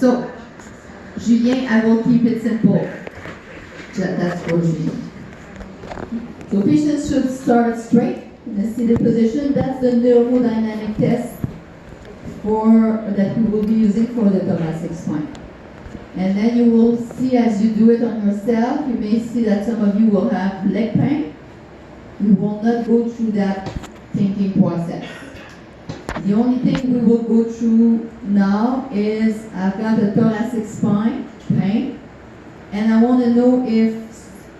So, Julien, I will keep it simple. That's for Julien. So patients should start straight in a seated position. That's the neurodynamic test that we will be using for the thoracic spine. And then you will see as you do it on yourself, you may see that some of you will have leg pain. We will not go through that thinking process. The only thing we will go through now is I've got a thoracic spine pain, and I want to know if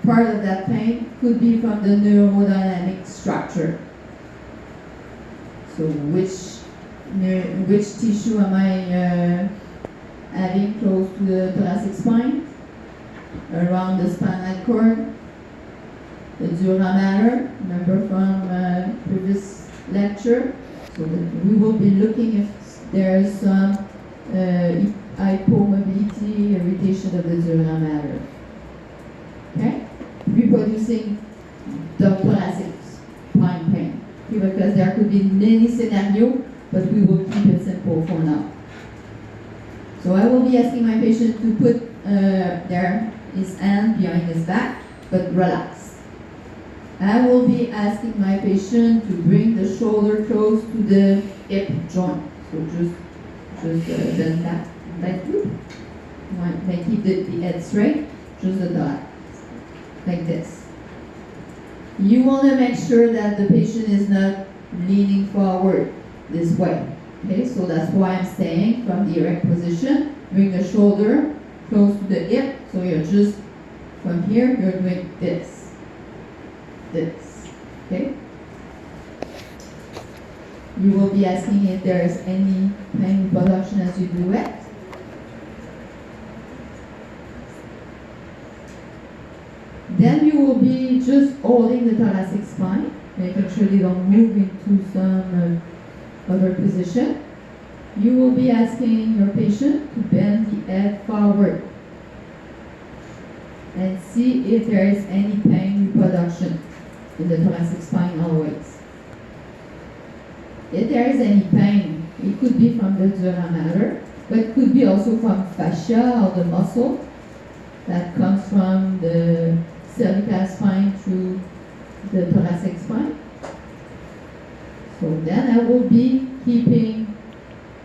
part of that pain could be from the neurodynamic structure. So which tissue am I having close to the thoracic spine? Around the spinal cord, the dura mater, remember from previous lecture? So that we will be looking if there is some hypomobility, irritation of the dura mater. Okay? Reproducing the thoracic spine pain. Okay, because there could be many scenarios, but we will keep it simple for now. So I will be asking my patient to put his hand behind his back, but relax. I will be asking my patient to bring the shoulder close to the hip joint. So just bend back like this. May keep the head straight, just the back, like this. You want to make sure that the patient is not leaning forward this way. Okay, so that's why I'm staying from the erect position. Bring the shoulder close to the hip. So you're just from here, you're doing this. Okay? You will be asking if there is any pain production as you do it. Then you will be just holding the thoracic spine, making sure they don't move into some other position. You will be asking your patient to bend the head forward and see if there is any pain reproduction in the thoracic spine always. If there is any pain, it could be from the dura mater, but it could be also from fascia or the muscle that comes from the cervical spine through the thoracic spine. So then I will be keeping,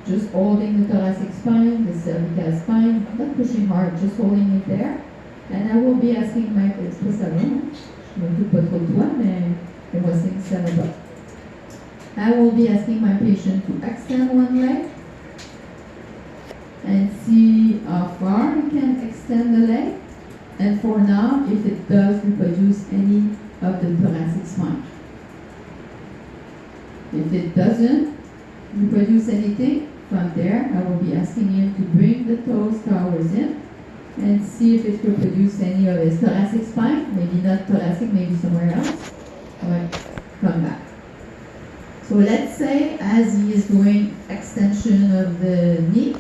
just holding the thoracic spine, the cervical spine, not pushing hard, just holding it there. And I will be asking my patient, I will be asking my patient to extend one leg and see how far he can extend the leg. And for now, if it does reproduce any of the thoracic spine. If it doesn't reproduce anything, from there, I will be asking him to bring the toes towards him and see if it will produce any of his thoracic spine, maybe not thoracic, maybe somewhere else, or come back. So let's say as he is doing extension of the knee,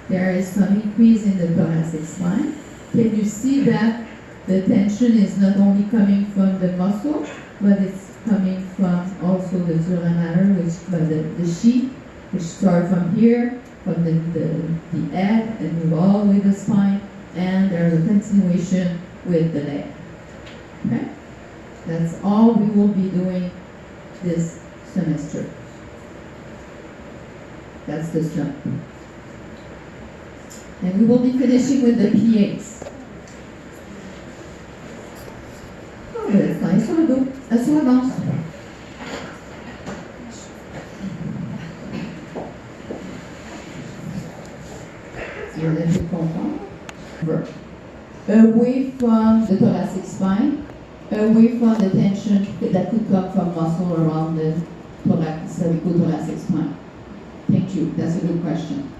there is some increase in the thoracic spine. Can you see that the tension is not only coming from the muscle, but it's coming from also the dura mater, the sheath, which start from here, from the head, and move all the way to the spine, and there's a continuation with the leg. Okay? That's all we will be doing this semester. That's the slump. And we will be finishing with the PAs. Oh, that's nice. That's what I'm saying. You're a little bit confident. Away from the thoracic spine, away from the tension that could come from muscle around the cervicothoracic spine. Thank you. That's a good question.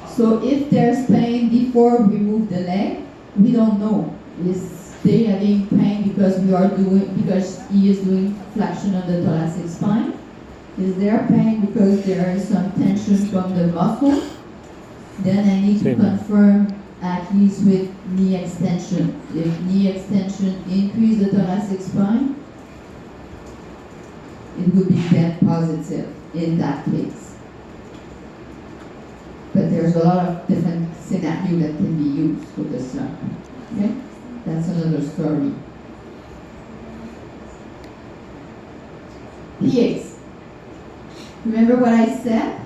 So if there's pain before we move the leg, we don't know. Is they having pain because he is doing flexion of the thoracic spine? Is there pain because there is some tension from the muscle? Then I need to confirm at least with knee extension. If knee extension increase the thoracic spine, it would be then positive in that case. But there's a lot of different scenarios that can be used for the slump. Okay? That's another story. PAs. Remember what I said?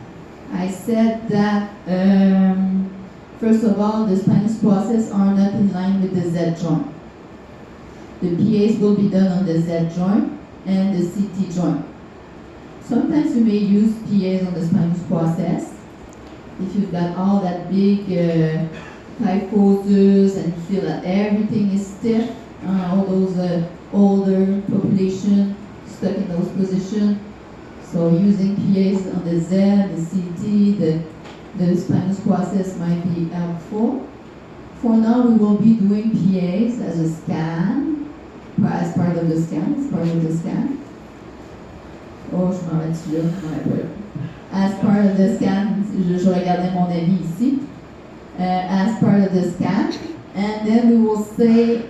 I said that first of all, the spinous process are not in line with the Z joint. The PAs will be done on the Z joint and the CT joint. Sometimes you may use PAs on the spinous process if you've got all that big kyphosis and you feel that everything is stiff, all those older population stuck in those positions. So using PAs on the Z, the CT, the spinous process might be helpful. For now, we will be doing PAs as a scan, as part of the scan, Oh, je m'en vais dessus là, As part of the scan, je regardais mon ami ici. As part of the scan, and then we will say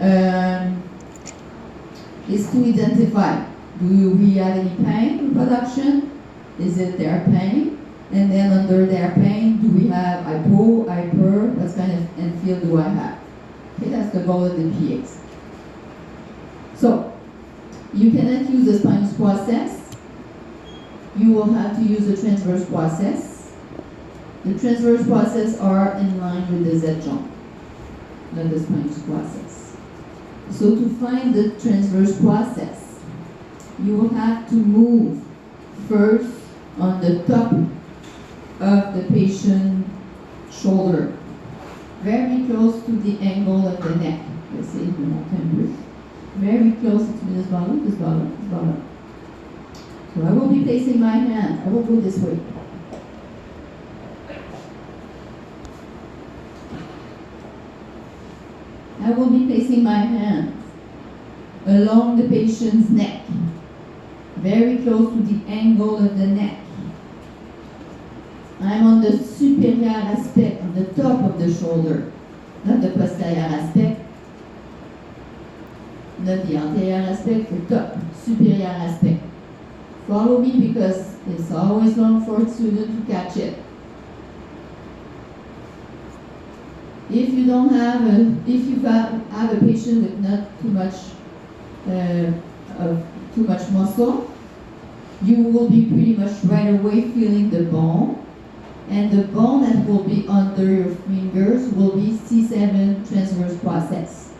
is to identify, do we have any pain in production? Is it their pain? And then under their pain, do we have hypo, hyper, what kind of end do I have? Okay, that's the goal of the PAs. So, you cannot use the spinous process. You will have to use the transverse process. The transverse process are in line with the Z joint, not the spinous process. So to find the transverse process, you will have to move first on the top of the patient's shoulder, very close to the angle of the neck. Let's see, very close to this bottom. So I will be placing my hand. I will go this way. I will be placing my hand along the patient's neck, very close to the angle of the neck. I'm on the superior aspect, on the top of the shoulder, not the posterior aspect, not the anterior aspect, the top, superior aspect. Follow me because it's always long for a student to catch it. If you don't have if you have a patient with not too much muscle, you will be pretty much right away feeling the bone, and the bone that will be under your fingers will be C7 transverse process.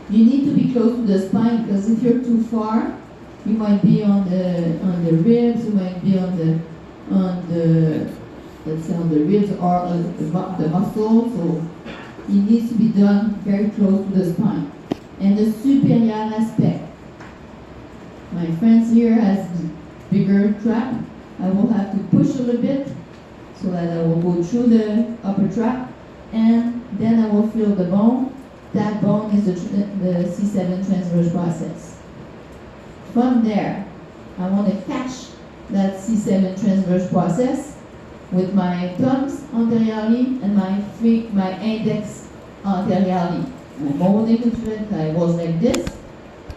You need to be close to the spine because if you're too far, you might be on the ribs, you might be on the let's say on the ribs or on the muscle. So it needs to be done very close to the spine. And the superior aspect. My friends here has bigger trap. I will have to push a little bit so that I will go through the upper trap, and then I will feel the bone. That bone is the C7 transverse process. From there, I want to catch that C7 transverse process with my thumbs anteriorly and my index anteriorly. I'm holding into it. I was like this.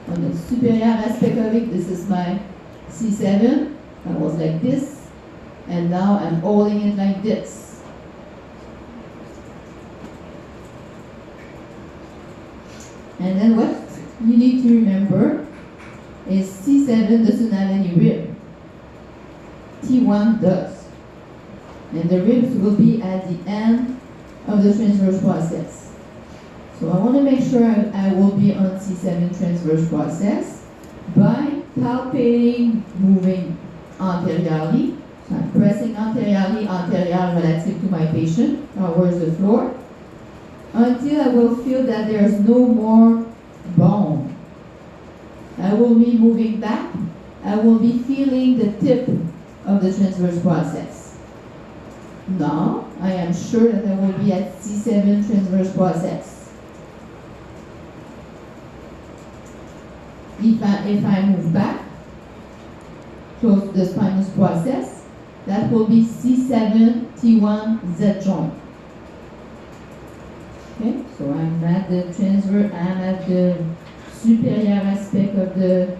On the superior aspect of it, this is my C7. I was like this. And now I'm holding it like this. And then what you need to remember is C7 doesn't have any rib. T1 does. And the ribs will be at the end of the transverse process. So I want to make sure I will be on C7 transverse process by palpating, moving anteriorly. So I'm pressing anteriorly, anterior relative to my patient towards the floor, until I will feel that there's no more bone. I will be moving back. I will be feeling the tip of the transverse process. Now, I am sure that I will be at C7 transverse process. If I move back, close to the spinous process, that will be C7 T1 Z joint. Okay, so I'm at the superior aspect of the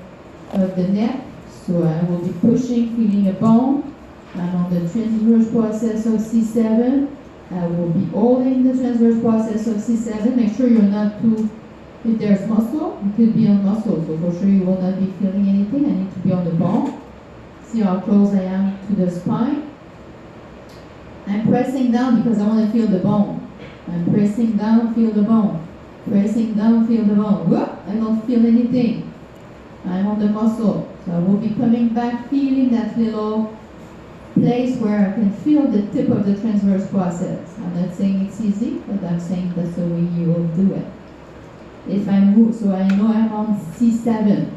of the neck. So I will be pushing, feeling a bone. I'm on the transverse process of C7. I will be holding the transverse process of C7. Make sure you're not too, if there's muscle, you could be on muscle. So for sure you will not be feeling anything. I need to be on the bone. See how close I am to the spine. I'm pressing down because I want to feel the bone. I'm pressing down, feel the bone. Pressing down, feel the bone. Whoop, I don't feel anything. I'm on the muscle. So I will be coming back, feeling that little place where I can feel the tip of the transverse process. I'm not saying it's easy, but I'm saying that's the way you will do it. If I move, so I know I'm on C7.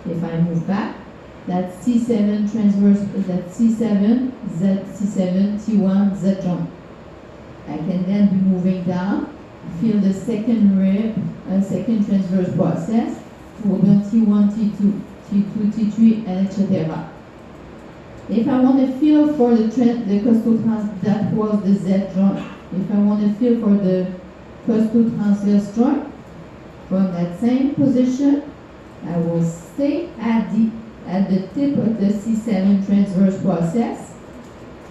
If I move back, that's C7 transverse, that's C7, Z, C7, T1, Z joint. I can then be moving down, feel the second rib, second transverse process, we'll be on T1, T2, T2, T3, and etc. If I want to feel for the costo-trans, that was the Z joint. If I want to feel for the costo-transverse joint, from that same position, I will stay at the tip of the C7 transverse process,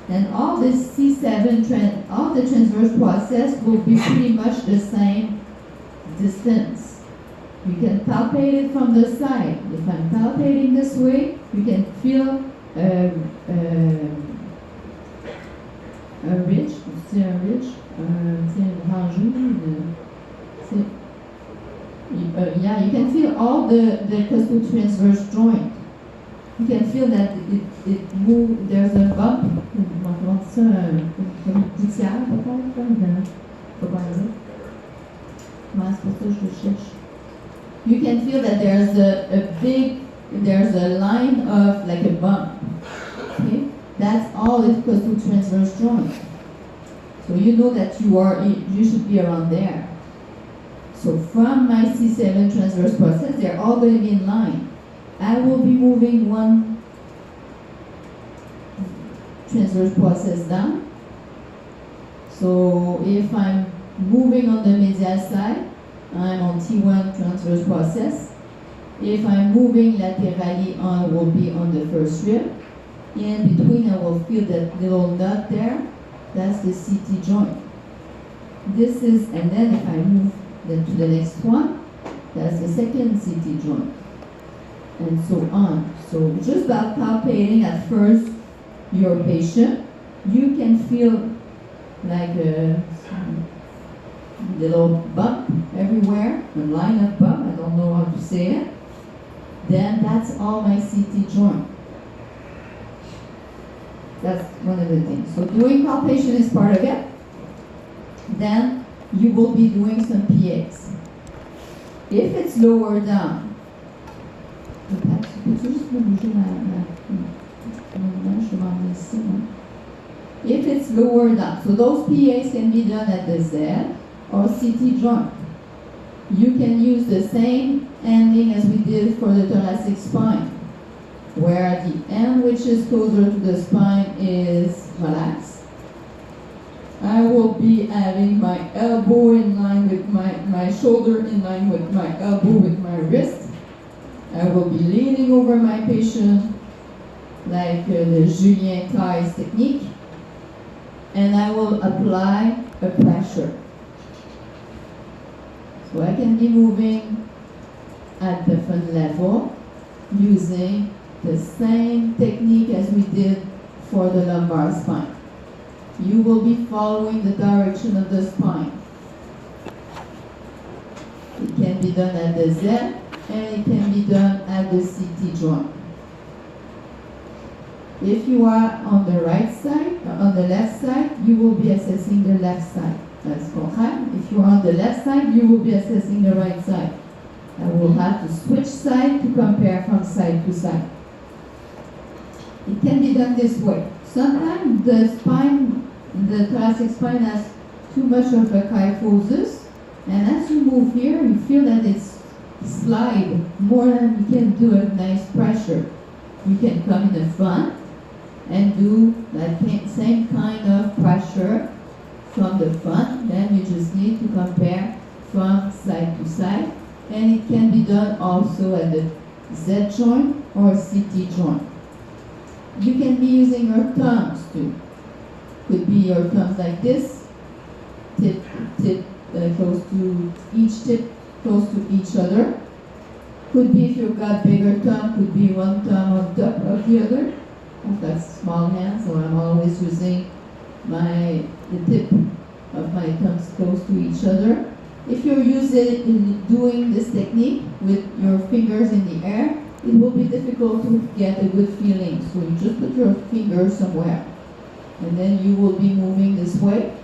and all the C7 all the transverse process will be pretty much the same distance. You can palpate it from the side. If I'm palpating this way, you can feel a ridge, c'est un ridge, c'est une rangée, yeah, you can feel all the costo-transverse joint. You can feel that it moves, there's a bump, comment ça, comme une gouttière peut-être, faut pas dire. Ouais, c'est pour ça que je le cherche. You can feel that there's there's a line of like a bump. Okay? That's all it goes to transverse joint. So you know that you should be around there. So from my C7 transverse process, they're all going to be in line. I will be moving one transverse process down. So if I'm moving on the medial side, I'm on T1 transverse process. If I'm moving laterally, I will be on the first rib. In between, I will feel that little nut there. That's the CT joint. This is, and then if I move then to the next one, that's the second CT joint. And so on. So just by palpating at first your patient, you can feel like a little bump everywhere, a line of bump, I don't know how to say it. Then that's all my CT joint. That's one of the things. So doing palpation is part of it. Then you will be doing some PX. If it's lower down, if it's lower down, so those PAs can be done at the Z or CT joint. You can use the same ending as we did for the thoracic spine, where the end which is closer to the spine is relaxed. I will be having my elbow in line with my shoulder in line with my elbow with my wrist. I will be leaning over my patient like the Julien Taille's technique, and I will apply a pressure. So I can be moving at the front level using the same technique as we did for the lumbar spine. You will be following the direction of the spine. It can be done at the Z, and it can be done at the CT joint. If you are on the right side, or on the left side, you will be assessing the left side. That's correct. If you are on the left side, you will be assessing the right side. I will have to switch side to compare from side to side. It can be done this way. Sometimes the spine, the thoracic spine has too much of a kyphosis, and as you move here, you feel that it's slide more than you can do a nice pressure. You can come in the front and do that same kind of pressure from the front. Then you just need to compare from side to side, and it can be done also at the Z joint or CT joint. You can be using your thumbs too. Could be your thumbs like this, tip close to each tip, close to each other. Could be if you've got bigger thumb, could be one thumb on top of the other. I've got small hands, so I'm always using the tip of my thumbs close to each other. If you're doing this technique with your fingers in the air, it will be difficult to get a good feeling. So you just put your finger somewhere, and then you will be moving this way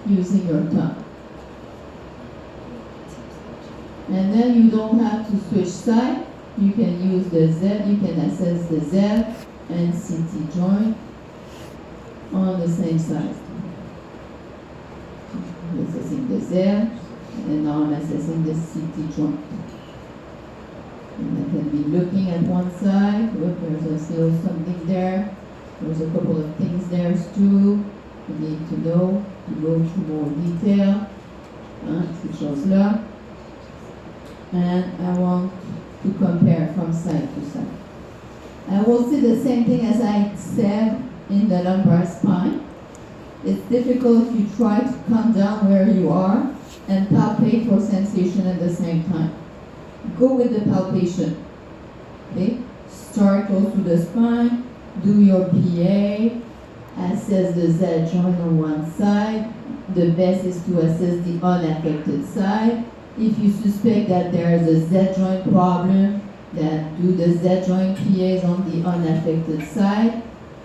using your thumb. And then you don't have to switch side. You can use the Z, you can access the Z and CT joint on the same side. Accessing the Z, and now I'm accessing the CT joint. And I can be looking at one side. Look, there's still something there. There's a couple of things there too. You need to know to go into more detail. Ces choses-là. And I want to compare from side to side. I will see the same thing as I said in the lumbar spine. It's difficult if you try to come down where you are and palpate for sensation at the same time. Go with the palpation. Okay? Start close to the spine, do your PA, assess the Z joint on one side. The best is to assess the unaffected side. If you suspect that there is a Z joint problem, then do the Z joint PAs on the unaffected side.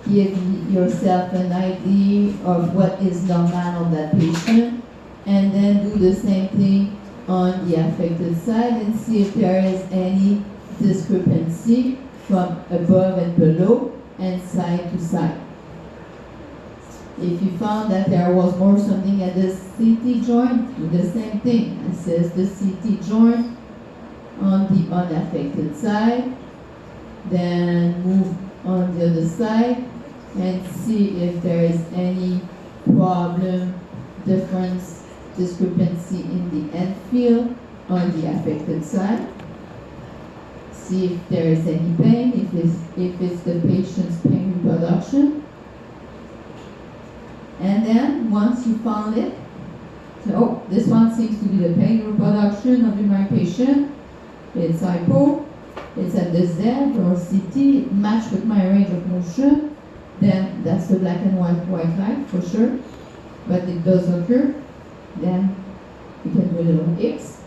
Give yourself an idea of what is normal on that patient, and then do the same thing on the affected side and see if there is any discrepancy from above and below and side to side. If you found that there was more something at the CT joint, do the same thing. Assess the CT joint on the unaffected side, then move on the other side and see if there is any problem, difference, discrepancy in the end field on the affected side. See if there is any pain, if it's the patient's pain reproduction. And then once you found it, so, oh, this one seems to be the pain reproduction of my patient. It's hypo, it's at the Z or CT, it matched with my range of motion, then that's the black and white line for sure. But it does occur, then you can do a little X,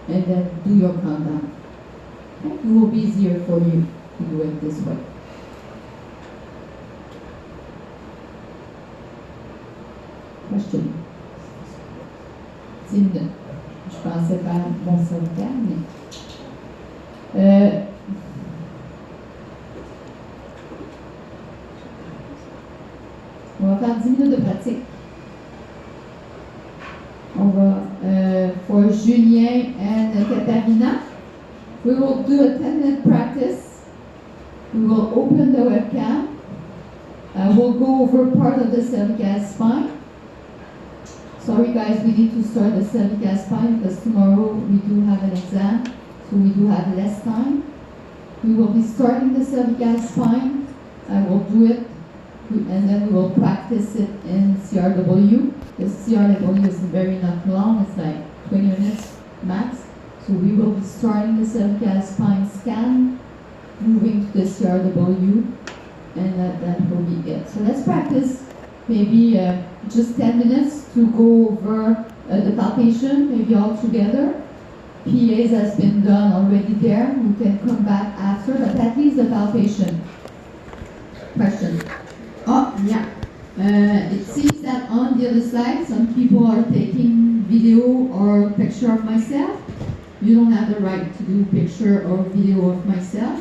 and then do your countdown. Okay? It will be easier for you to do it this way. Question. 10 minutes. Je pensais faire mon cervical, mais on va faire 10 minutes de pratique. On va, for Julien and Katarina, we will do a 10-minute practice. We will open the webcam. We'll go over part of the cervical spine. Sorry guys, we need to start the cervical spine because tomorrow we do have an exam, so we do have less time. We will be starting the cervical spine. I will do it, and then we will practice it in CRW. The CRW is very not long, it's like 20 minutes max. So we will be starting the cervical spine scan, moving to the CRW, and that will be it. So let's practice maybe just 10 minutes to go over the palpation, maybe all together. PAs has been done already there. We can come back after, but at least the palpation. Question. Oh, yeah. It seems that on the other side, some people are taking video or picture of myself. You don't have the right to do picture or video of myself.